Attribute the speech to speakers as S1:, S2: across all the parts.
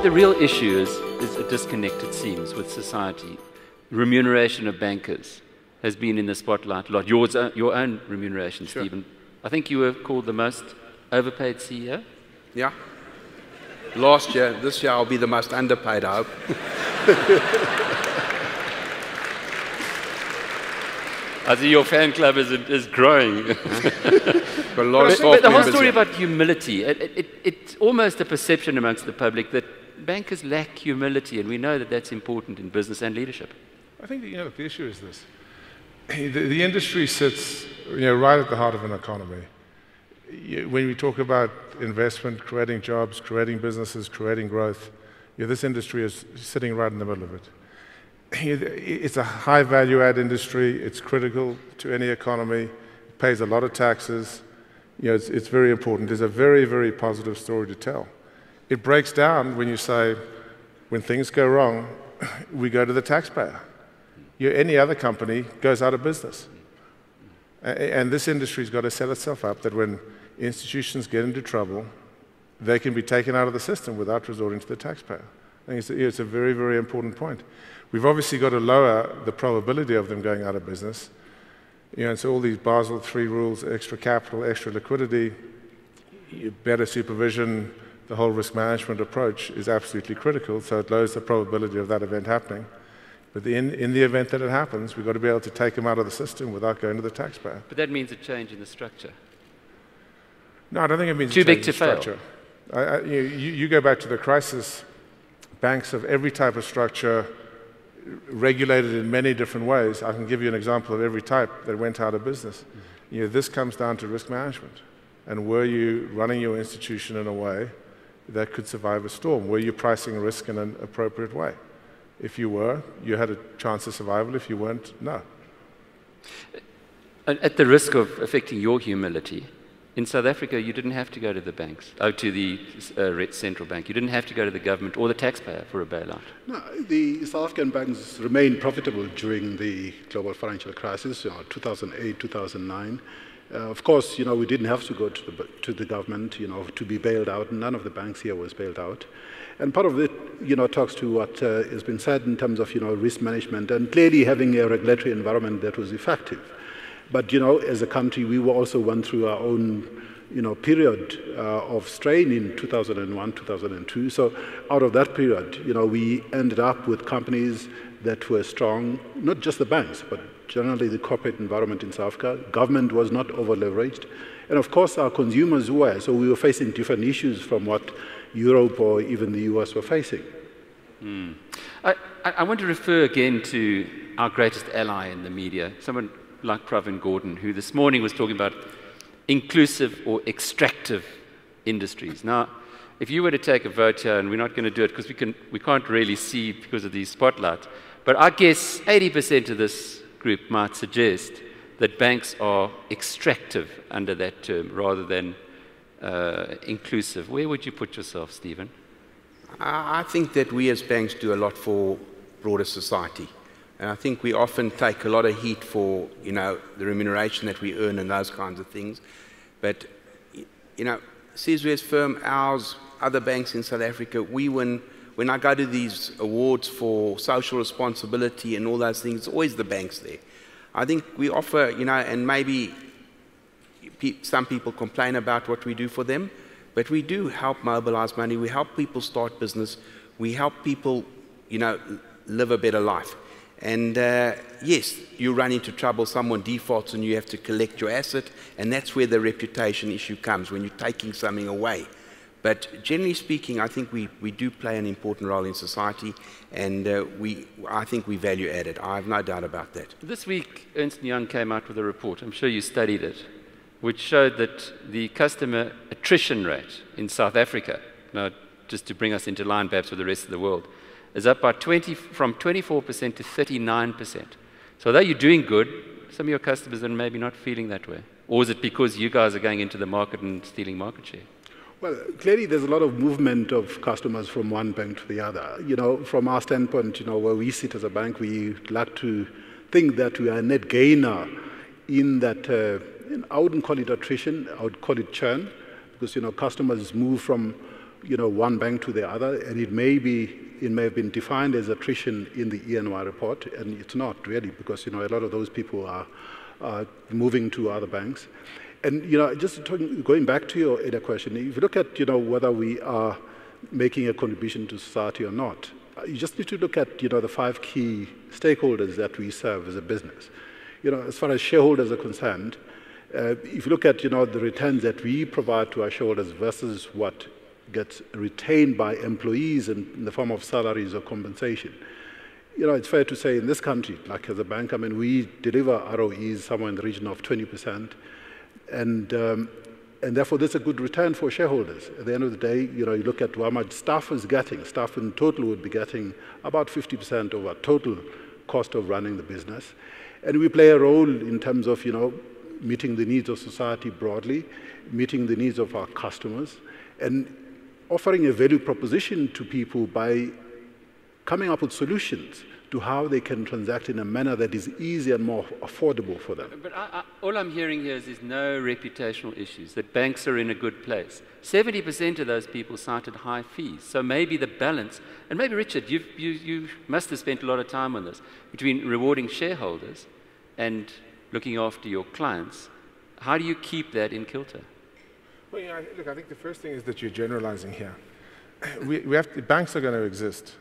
S1: the real issue is a disconnect, it seems, with society. Remuneration of bankers has been in the spotlight a lot. Your own remuneration,
S2: Sure.
S1: Stephen. I think you were called the most overpaid CEO.
S2: Yeah. Last year, this year I'll be the most underpaid, I hope.
S1: I see your fan club is growing.
S2: But a lot of staff
S1: But the whole
S2: members
S1: story
S2: here.
S1: about humility, it's almost a perception amongst the public that bankers lack humility, and we know that that's important in business and leadership.
S3: I think that, the issue is this. The industry sits right at the heart of an economy. When we talk about investment, creating jobs, creating businesses, creating growth, this industry is sitting right in the middle of it. It's a high value add industry. It's critical to any economy. It pays a lot of taxes. It's very important. There's a very, very positive story to tell. It breaks down when you say, when things go wrong, we go to the taxpayer. Any other company goes out of business. And this industry's got to set itself up that when institutions get into trouble, they can be taken out of the system without resorting to the taxpayer. I think it's a very, very important point. We've obviously got to lower the probability of them going out of business. And so all these Basel III rules, extra capital, extra liquidity, better supervision, the whole risk management approach is absolutely critical, so it lowers the probability of that event happening. But in the event that it happens, we've got to be able to take them out of the system without going to the taxpayer.
S1: But that means a change in the structure.
S3: No, I don't think it means
S1: Too
S3: a change
S1: big to
S3: in structure.
S1: fail.
S3: You go back to the crisis, banks of every type of structure, regulated in many different ways. I can give you an example of every type that went out of business. This comes down to risk management. And were you running your institution in a way that could survive a storm? Were you pricing risk in an appropriate way? If you were, you had a chance of survival. If you weren't, no.
S1: At the risk of affecting your humility, in South Africa, you didn't have to go to the banks, to the central bank. You didn't have to go to the government or the taxpayer for a bailout.
S4: No, the South African banks remained profitable during the global financial crisis, 2008, 2009. Of course, we didn't have to go to the government, to be bailed out. None of the banks here was bailed out. And part of it, talks to what has been said in terms of, risk management and clearly having a regulatory environment that was effective. But, as a country, we also went through our own, period of strain in 2001, 2002. So out of that period, we ended up with companies that were strong, not just the banks, but generally the corporate environment in South Africa. Government was not over-leveraged. And of course, our consumers were. So we were facing different issues from what Europe or even the US were facing.
S1: I want to refer again to our greatest ally in the media, someone like Pravin Gordhan, who this morning was talking about inclusive or extractive industries. Now, if you were to take a vote here, and we're not going to do it because we can't really see because of the spotlight, but I guess 80% of this group might suggest that banks are extractive under that term rather than inclusive. Where would you put yourself, Stephen?
S2: I think that we as banks do a lot for broader society. And I think we often take a lot of heat for, the remuneration that we earn and those kinds of things. But, Sizwe's firm, ours, other banks in South Africa, we win. When I go to these awards for social responsibility and all those things, it's always the banks there. I think we offer, and maybe some people complain about what we do for them, but we do help mobilize money. We help people start business. We help people, live a better life. And yes, you run into trouble, someone defaults and you have to collect your asset, and that's where the reputation issue comes, when you're taking something away. But generally speaking, I think we do play an important role in society, and I think we value added. I have no doubt about that.
S1: This week, Ernst & Young came out with a report, I'm sure you studied it, which showed that the customer attrition rate in South Africa, now just to bring us into line perhaps with the rest of the world, is up by from 24% to 39%. So although you're doing good, some of your customers are maybe not feeling that way. Or is it because you guys are going into the market and stealing market share?
S4: Well, clearly there's a lot of movement of customers from one bank to the other. From our standpoint, where we sit as a bank, we like to think that we are a net gainer in that, I wouldn't call it attrition, I would call it churn, because, customers move from one bank to the other, and it may have been defined as attrition in the ENY report, and it's not really, because a lot of those people are moving to other banks. And just going back to your other question, if you look at whether we are making a contribution to society or not, you just need to look at the 5 key stakeholders that we serve as a business. As far as shareholders are concerned, if you look at the returns that we provide to our shareholders versus what gets retained by employees in the form of salaries or compensation, it's fair to say in this country, like as a bank, we deliver ROEs somewhere in the region of 20%, and therefore this is a good return for shareholders. At the end of the day, you look at how much staff is getting. Staff in total would be getting about 50% of our total cost of running the business. And we play a role in terms of, meeting the needs of society broadly, meeting the needs of our customers, and offering a value proposition to people by coming up with solutions to how they can transact in a manner that is easy and more affordable for them.
S1: But all I'm hearing here is there's no reputational issues, that banks are in a good place. 70% of those people cited high fees. So maybe the balance, and maybe Richard, you must have spent a lot of time on this, between rewarding shareholders and looking after your clients. How do you keep that in kilter?
S3: Well, look, I think the first thing is that you're generalizing here. Banks are going to exist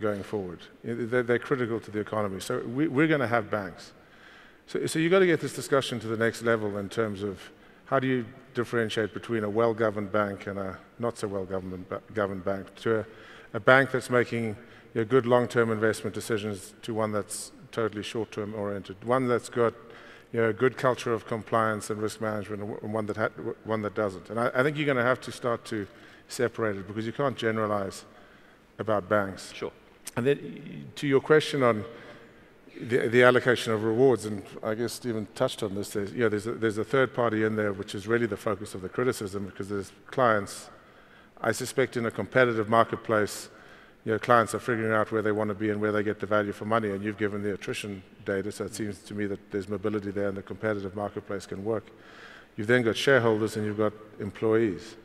S3: going forward. They're critical to the economy. So we're going to have banks. So you've got to get this discussion to the next level in terms of how do you differentiate between a well-governed bank and a not-so-well-governed bank, to a bank that's making good long-term investment decisions, to one that's totally short-term oriented, one that's got a good culture of compliance and risk management, and one that doesn't. And I think you're going to have to start to separate it, because you can't generalize about banks.
S1: Sure.
S3: And then to your question on the allocation of rewards, and I guess Stephen touched on this, there's a third party in there which is really the focus of the criticism, because there's clients, I suspect in a competitive marketplace, clients are figuring out where they want to be and where they get the value for money, and you've given the attrition data, so it seems to me that there's mobility there and the competitive marketplace can work. You've then got shareholders and you've got employees,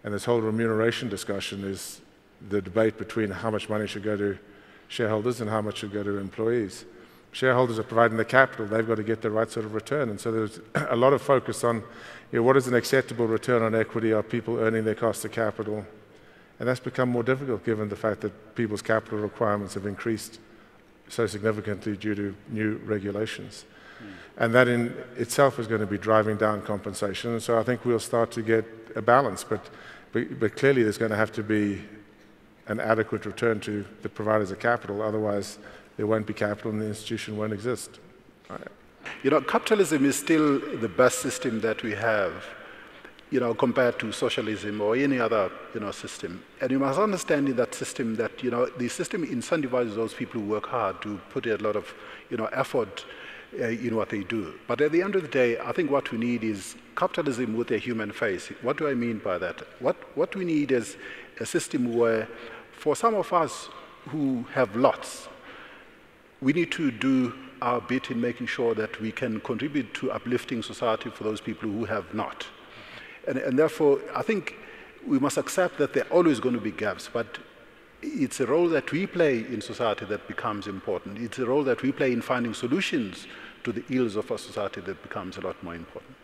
S3: and this whole remuneration discussion is the debate between how much money should go to shareholders and how much should go to employees. Shareholders are providing the capital, they've got to get the right sort of return, and so there's a lot of focus on what is an acceptable return on equity, are people earning their cost of capital, and that's become more difficult given the fact that people's capital requirements have increased so significantly due to new regulations. And that in itself is going to be driving down compensation, and so I think we'll start to get a balance, but clearly there's going to have to be an adequate return to the providers of capital, otherwise there won't be capital and the institution won't exist.
S4: Capitalism is still the best system that we have, compared to socialism or any other, system. And you must understand in that system that, the system incentivizes those people who work hard to put a lot of, effort in what they do. But at the end of the day, I think what we need is capitalism with a human face. What do I mean by that? What we need is a system where, for some of us who have lots, we need to do our bit in making sure that we can contribute to uplifting society for those people who have not. And therefore, I think we must accept that there are always going to be gaps, but it's a role that we play in society that becomes important. It's a role that we play in finding solutions to the ills of our society that becomes a lot more important.